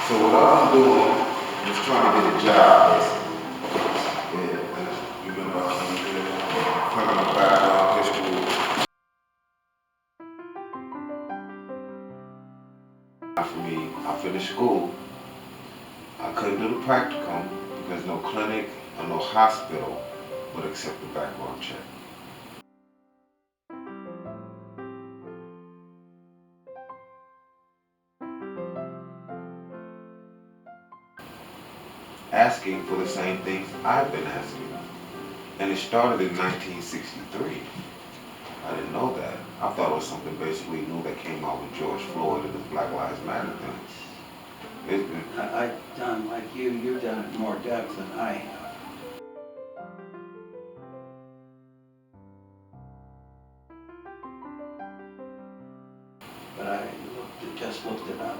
So what I've been doing is trying to get a job, basically. Yeah, you remember I came here, criminal background history. For me, I finished school. I couldn't do the practicum because no clinic or no hospital would accept the background check. Asking for the same things I've been asking. And it started in 1963. I didn't know that. I thought it was something basically new that came out with George Floyd and the Black Lives Matter thing. I've done like you've done it in more depth than I have. But just looked it up.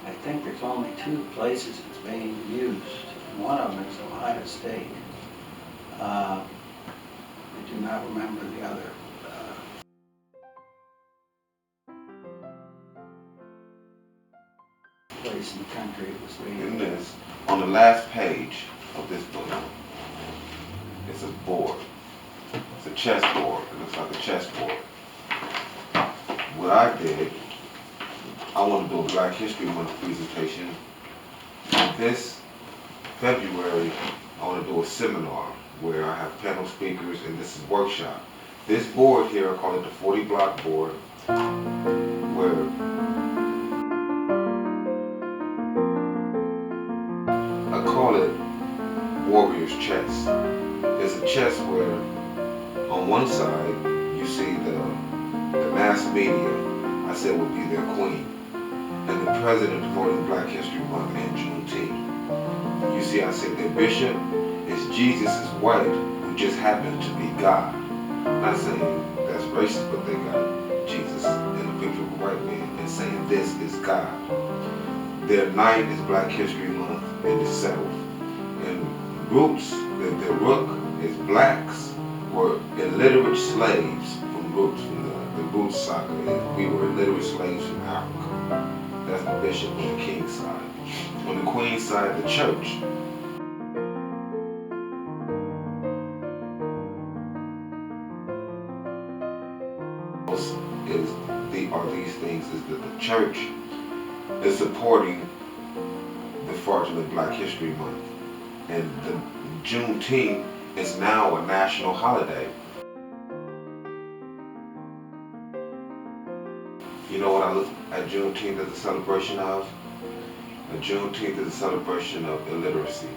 I think there's only two places it's being used. One of them is Ohio State. I do not remember the other. Place in the country it was being In this, on the last page of this book, it's a board. It's a chessboard. It looks like a chessboard. What I did, I want to do a Black History Month presentation. And this February, I want to do a seminar where I have panel speakers and this is workshop. This board here, I call it the 40 block board, where I call it Warrior's Chess. It's a chess where on one side you see the mass media, I said would be their queen, and the president promoting Black History Month and Juneteenth. You see, I said their bishop is Jesus' wife, who just happened to be God. I'm not saying that's racist, but they got Jesus in the picture of a white man and saying this is God. Their night is Black History Month in the South. And roots, their rook is blacks were illiterate slaves from roots, from the roots saga. We were illiterate slaves from Africa. That's the bishop on the king's side. On the queen's side, the church. Are these things is that the church is supporting the fraudulent Black History Month. And the Juneteenth is now a national holiday. You know what I look at Juneteenth as a celebration of? A Juneteenth is a celebration of illiteracy.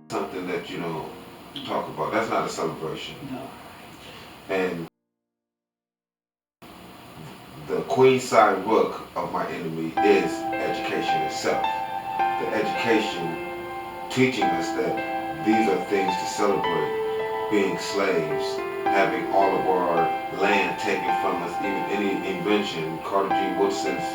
Something that you don't talk about. That's not a celebration. No. And the queen side rook of my enemy is education itself. The education teaching us that these are things to celebrate. Being slaves, having all of our land taken from us, even any invention, Carter G. Woodson's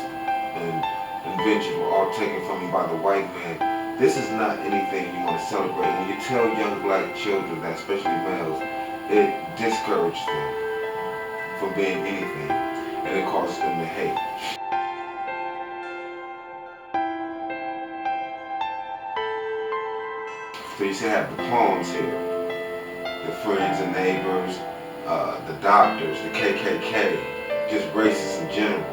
inventions were all taken from me by the white man. This is not anything you want to celebrate. When you tell young black children that, especially males, it discourages them from being anything, and it causes them to hate. So you see I have the pawns here, the friends and neighbors, the doctors, the KKK, just racists in general,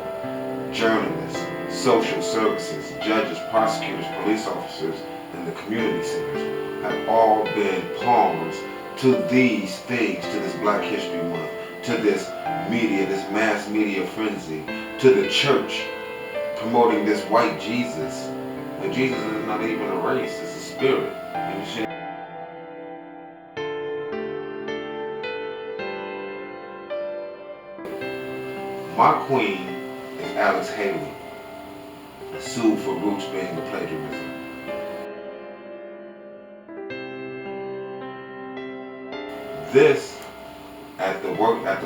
journalists, social services, judges, prosecutors, police officers, and the community centers have all been pawns to these things, to this Black History Month, to this media, this mass media frenzy, to the church promoting this white Jesus. And Jesus is not even a race, it's a spirit. And you should My queen is Alex Haley, sued for Roots being a plagiarism. This, at the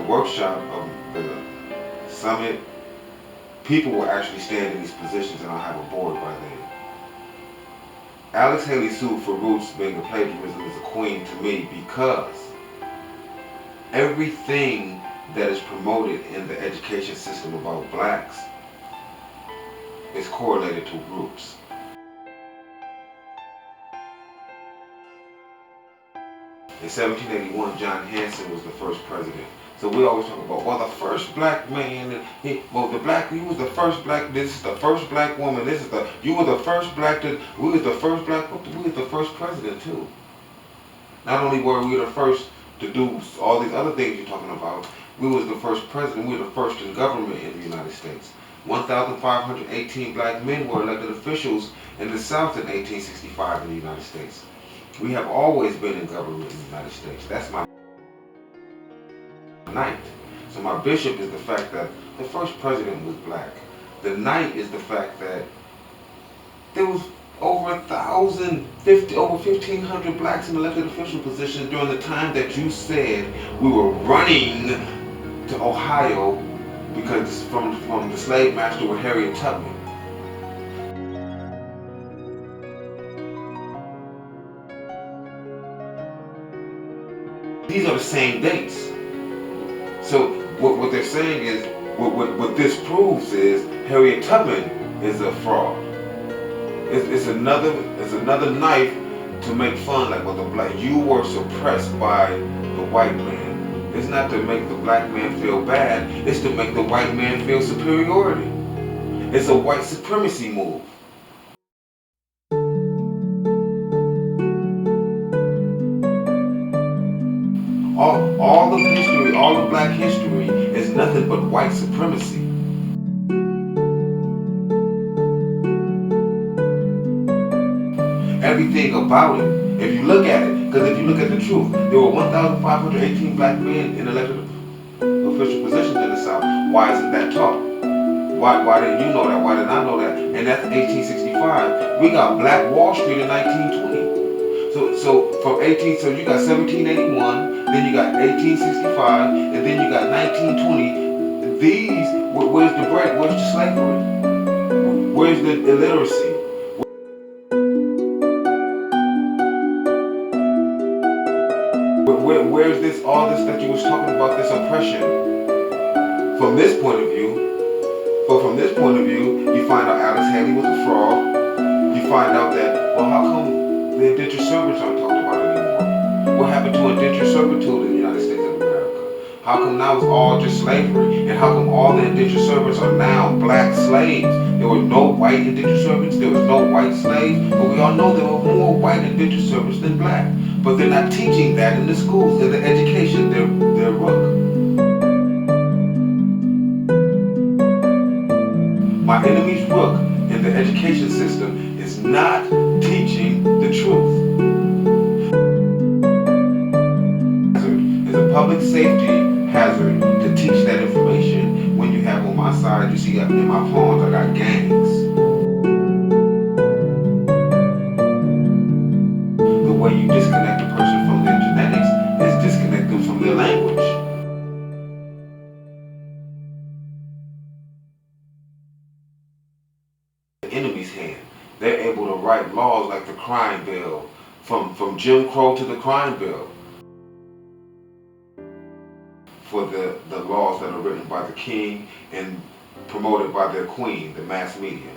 workshop of the summit, people will actually stand in these positions and I'll have a board by then. Alex Haley sued for Roots being a plagiarism is a queen to me because Everything that is promoted in the education system about blacks is correlated to groups. In 1781, John Hanson was the first president. So we always talk about, well, the first black man, and he was the first black, this is the first black woman, you were the first black, we was the first black, we was the first president too. Not only were we the first to do all these other things you're talking about, we was the first president, we were the first in government in the United States. 1,518 black men were elected officials in the South in 1865 in the United States. We have always been in government in the United States. That's my ninth. So my bishop is the fact that the first president was black. The ninth is the fact that there was over 1,500 blacks in elected official positions during the time that you said we were running to Ohio because from the slave master with Harriet Tubman. These are the same dates. So what they're saying is, what this proves is Harriet Tubman is a fraud. It's another knife to make fun, like, well, the black, you were suppressed by the white man. It's not to make the black man feel bad, it's to make the white man feel superiority. It's a white supremacy move. All of history, all of black history is nothing but white supremacy. Everything about it, if you look at it, because if you look at the truth, there were 1,518 black men in elected official positions in the South. Why isn't that taught? Why didn't you know that? Why didn't I know that? And that's 1865. We got Black Wall Street in 1920. So you got 1781, then you got 1865, and then you got 1920. These, where's the break? Where's the slavery? Where's the illiteracy? Where's all this that you was talking about, this oppression? From this point of view, you find out Alice Haley was a fraud. You find out that, well, how come the indentured servants aren't talked about anymore? What happened to indentured servitude in the United States of America? How come now it's all just slavery? And how come all the indentured servants are now black slaves? There were no white indentured servants, there was no white slaves, but we all know there were more white indentured servants than black. But they're not teaching that in the schools, in the education, they're rook. My enemy's rook in the education system is not teaching the truth. It's a public safety hazard to teach that information when you have on my side, you see in my pawns, I got gangs. The way you disconnect a person from their genetics is disconnect them from their language. The enemy's hand. They're able to write laws like the crime bill, from Jim Crow to the crime bill, for the laws that are written by the king and promoted by their queen, the mass media.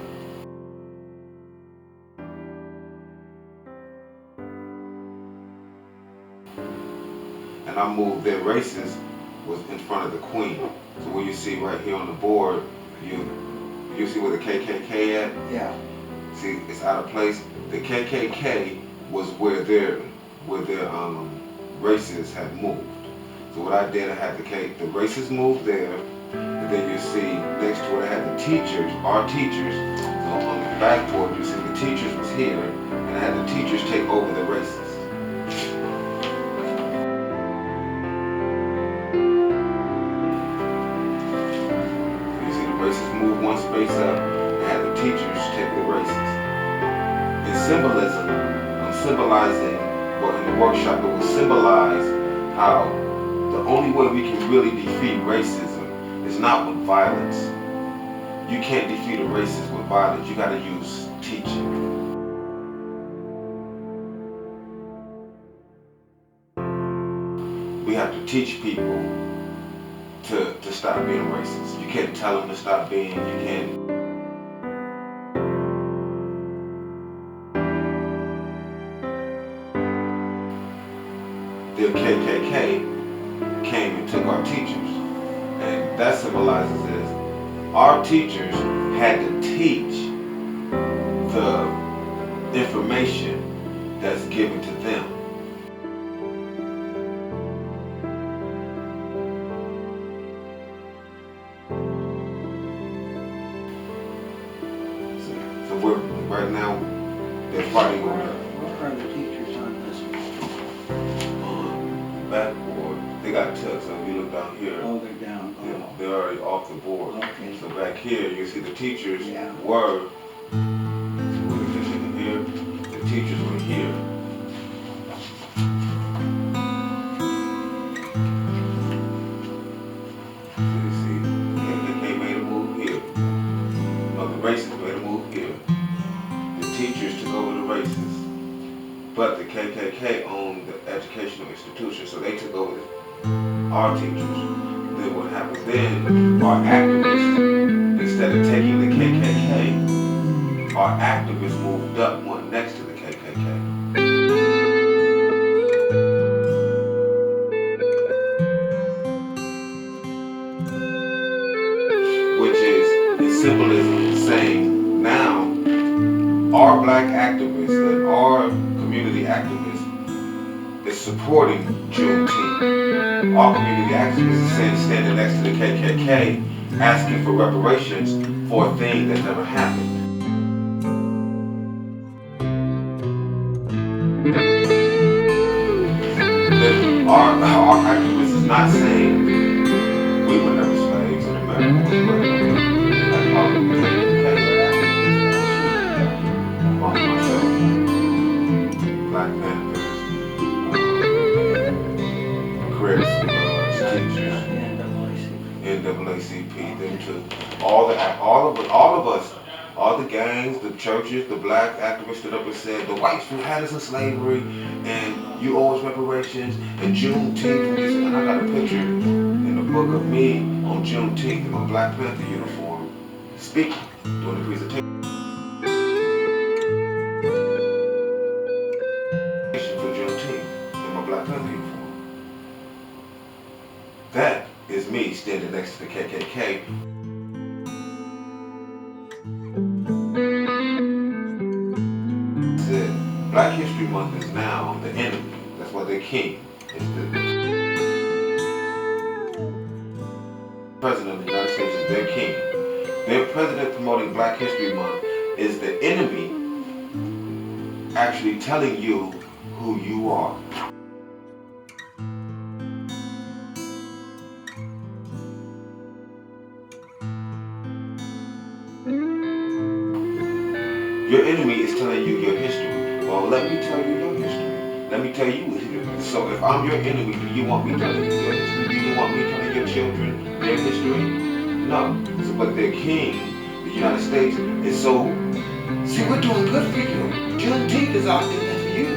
And I moved their races was in front of the queen. So what you see right here on the board, you see where the KKK at? Yeah. See, it's out of place. The KKK was where their races had moved. So what I did, I had the races moved there, and then you see next to it I had the teachers, our teachers. So on the backboard you see the teachers was here, and I had the teachers take over the races. You see the races move one space up, and had the teachers take the races. In symbolism, I'm symbolizing, well, in the workshop it will symbolize how the only way we can really defeat racism is not with violence. You can't defeat a racist with violence. You gotta use teaching. we have to teach people to stop being racist. You can't tell them to stop being, you can't. The KKK came and took our teachers. And that symbolizes is our teachers had to teach the information that's given to them. So we're right now they're fighting over What are the teachers on this backboard. They got tucked, so if you look down here, Oh, they're down. they're already off the board. Okay. So back here, you can see the teachers Yeah. were, here, the teachers were here. So you see, KKK made a move here. No, the racists made a move here. The teachers took over the racists. But the KKK owned the educational institution, so they took over our teachers. Then what happened then, our activists, instead of taking the KKK, our activists moved up one next to the KKK. Which is in symbolism saying now our black activists and our community activists is supporting Juneteenth. Our community activists is saying standing next to the KKK asking for reparations for a thing that never happened. That our activists is not saying we were never slaves and America was great. That's probably the KKK. Among myself, Black Panthers, Crips, teachers, NAACP, them too. All of us, all the gangs, the churches, the black activists stood up and said the whites who had us in slavery, and you owe us reparations, and Juneteenth. And I got a picture in the book of me on Juneteenth in my Black Panther uniform, speaking, doing the presentation for Juneteenth in my Black Panther uniform. That is me standing next to the KKK. Said Black History Month is now the enemy. That's why they're king. It's the President of the United States is their king. Their president promoting Black History Month is the enemy actually telling you who you are. Your enemy is telling you your history. Well, let me tell you your history. Let me tell you history. So if I'm your enemy, do you want me telling you your history? Do you want me telling your children their history? No. So, but their king, the United States, is so, see, we're doing good for you. Juneteenth is out there for you.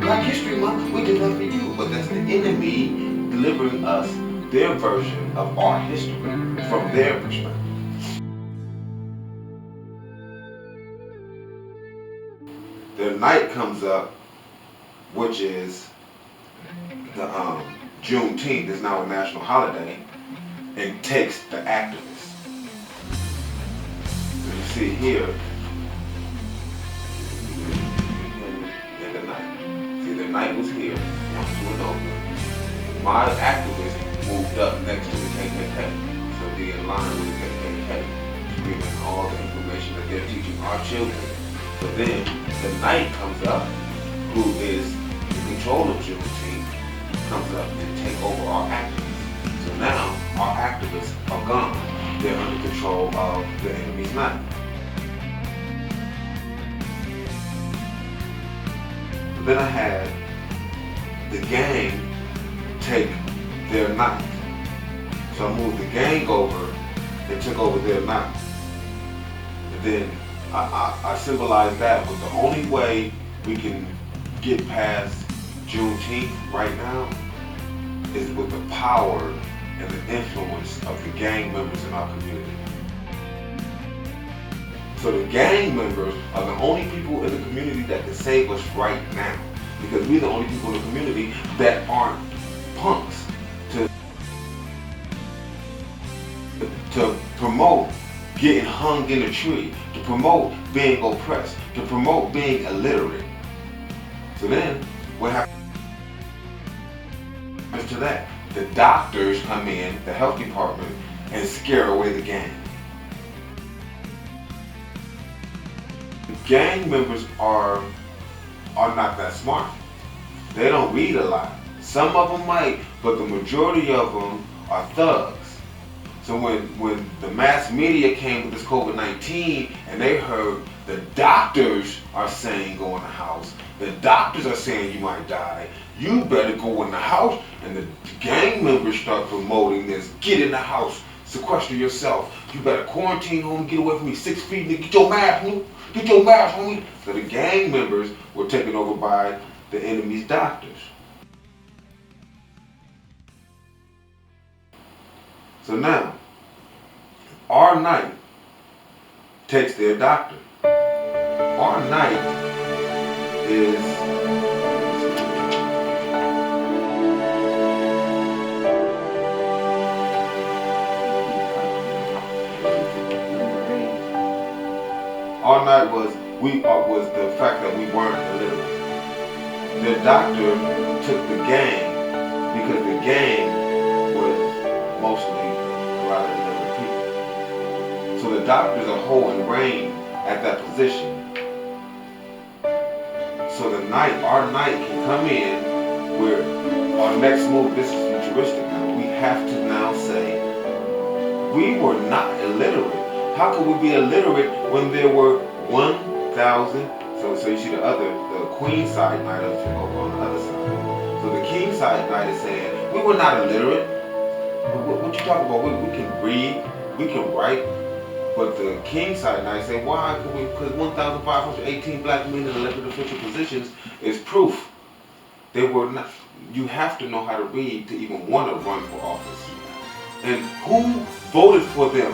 Black History Month, we did that for you. But that's the enemy delivering us their version of our history from their perspective. The night comes up, which is the Juneteenth is now a national holiday, and takes the activists. So you see here in the night. See, the night was here, once it was over. My activists moved up next to the KKK, so be in line with the KKK, screaming all the information that they're teaching our children. But then the night comes up, who is in control of Juneteenth, comes up and take over our activists. So now our activists are gone. They're under control of the enemy's night. But then I had the gang take their night. So I moved the gang over and took over their night. And then I symbolize that with the only way we can get past Juneteenth right now is with the power and the influence of the gang members in our community. So the gang members are the only people in the community that can save us right now, because we're the only people in the community that aren't punks to promote getting hung in a tree, to promote being oppressed, to promote being illiterate. So then what happens to that? The doctors come in, the health department, and scare away the gang. Gang members are not that smart. They don't read a lot. Some of them might, but the majority of them are thugs. So when the mass media came with this COVID-19 and they heard the doctors are saying go in the house, the doctors are saying you might die, you better go in the house, and the gang members start promoting this, get in the house, sequester yourself, you better quarantine home, get away from me, 6 feet, get your mask, homie. Get your mask, homie. So the gang members were taken over by the enemy's doctors. So now, our night takes their doctor. Our night is our night was the fact that we weren't illiterate. The doctor took the gang because the gang was mostly a lot of illiterate people. So the doctors are holding reign at that position. So our night can come in where our next move, this is futuristic now, we have to now say, we were not illiterate. How could we be illiterate when there were 1,000? So you see the queen side night over on the other side. So the king side night is saying, we were not illiterate. What you talking about? We can read, we can write. But the king side night say, why? Because 1,518 black men in elected official positions is proof. They were not. You have to know how to read to even want to run for office. And who voted for them?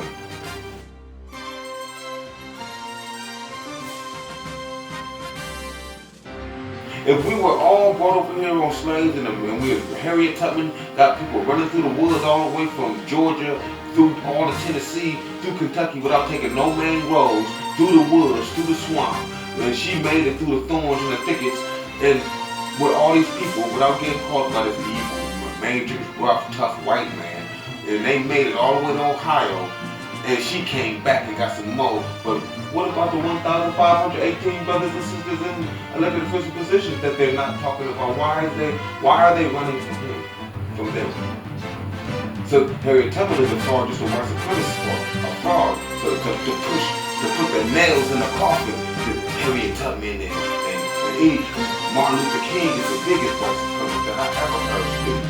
If we were all brought over here on slaves and Harriet Tubman got people running through the woods all the way from Georgia, through all to Tennessee, through Kentucky without taking no main roads, through the woods, through the swamp, and she made it through the thorns and the thickets, and with all these people without getting caught by this evil, major, rough, tough white man, and they made it all the way to Ohio, and she came back and got some more. But what about the 1,518 brothers and sisters in elected official positions that they're not talking about? Why are they running from them? So Harriet Tubman is a fraud, just a white supremacist fraud. So to put the nails in the coffin, Harriet Tubman and Martin Luther King is the biggest white supremacist that I ever heard speak.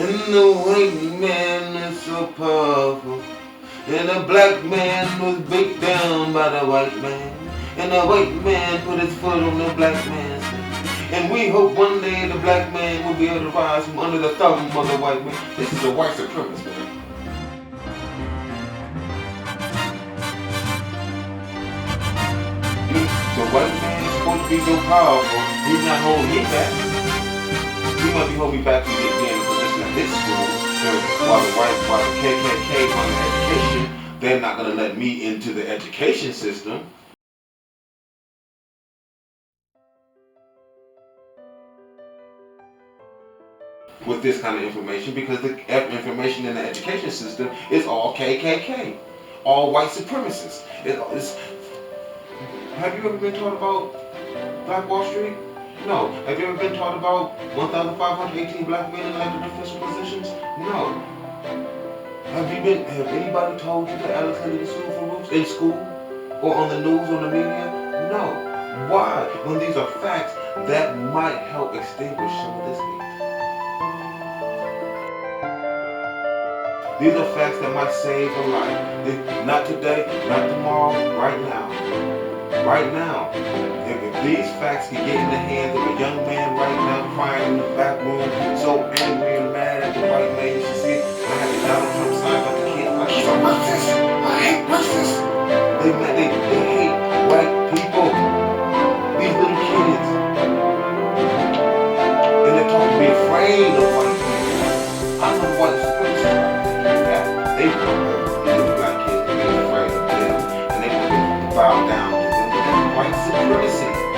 And the white man is so powerful. And the black man was beat down by the white man. And the white man put his foot on the black man's neck. And we hope one day the black man will be able to rise from under the thumb of the white man. This is a white supremacist, man. The white man is supposed to be so powerful, he's not holding me back. He might be holding me back from getting in a position at this school. While the KKK run the education, they're not going to let me into the education system. With this kind of information, because the information in the education system is all KKK, all white supremacists. Have you ever been taught about Black Wall Street? No. Have you ever been taught about 1,518 black men in elected official positions? No. Have anybody told you that Alex Kennedy sued for roofs in school? Or on the news, on the media? No. Why? When these are facts that might help extinguish some of this hate. These are facts that might save a life. Not today, not tomorrow, right now. Right now. If these facts can get in the hands of a young man right now crying in the back room, so angry and mad like the white man used to see it. I had the Donald Trump sign, but the kids like, he's a racist. I hate racists. They hate white people. These little kids. And they're taught to be afraid of white people. I don't know what supremacists are thinking that. They want the little black kids to be afraid of them. And they want to bow down to them. But that's white supremacy.